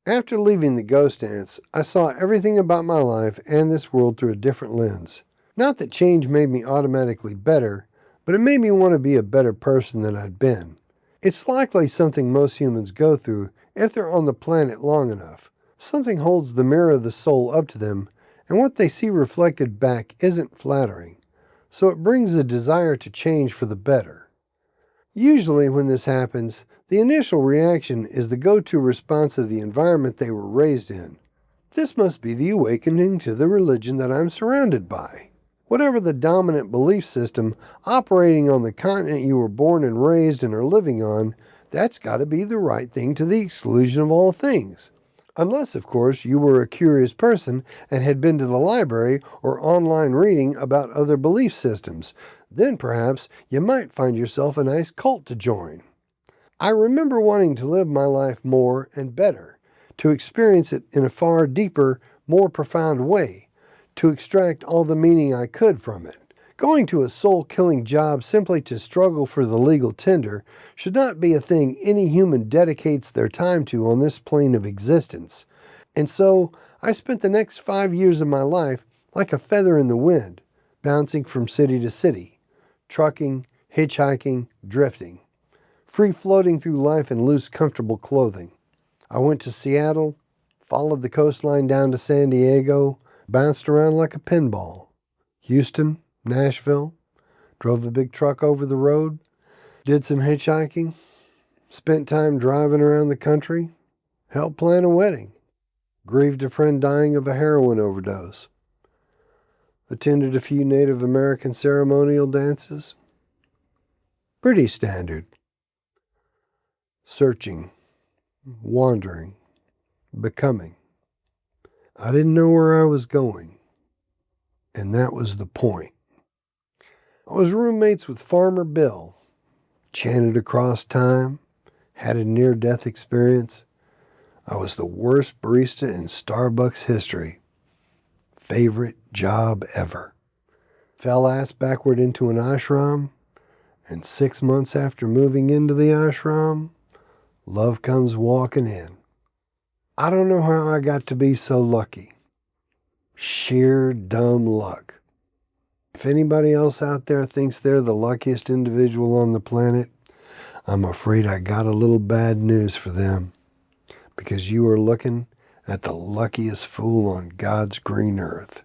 After leaving the ghost dance, I saw everything about my life and this world through a different lens. Not that change made me automatically better, but it made me want to be a better person than I'd been. It's likely something most humans go through if they're on the planet long enough. Something holds the mirror of the soul up to them, and what they see reflected back isn't flattering. So it brings a desire to change for the better. Usually, when this happens, the initial reaction is the go-to response of the environment they were raised in. This must be the awakening to the religion that I'm surrounded by. Whatever the dominant belief system operating on the continent you were born and raised and are living on, that's got to be the right thing to the exclusion of all things. Unless, of course, you were a curious person and had been to the library or online reading about other belief systems. Then perhaps you might find yourself a nice cult to join. I remember wanting to live my life more and better, to experience it in a far deeper, more profound way, to extract all the meaning I could from it. Going to a soul-killing job simply to struggle for the legal tender should not be a thing any human dedicates their time to on this plane of existence. And so, I spent the next 5 years of my life like a feather in the wind, bouncing from city to city, trucking, hitchhiking, drifting, free-floating through life in loose, comfortable clothing. I went to Seattle, followed the coastline down to San Diego, bounced around like a pinball. Houston, Nashville, drove a big truck over the road, did some hitchhiking, spent time driving around the country, helped plan a wedding, grieved a friend dying of a heroin overdose, attended a few Native American ceremonial dances. Pretty standard. Searching, wandering, becoming. I didn't know where I was going, and that was the point. I was roommates with Farmer Bill, chanted across time, had a near-death experience. I was the worst barista in Starbucks history. Favorite job ever. Fell ass backward into an ashram, and 6 months after moving into the ashram, love comes walking in. I don't know how I got to be so lucky. Sheer dumb luck. If anybody else out there thinks they're the luckiest individual on the planet, I'm afraid I got a little bad news for them, because you are looking at the luckiest fool on God's green earth.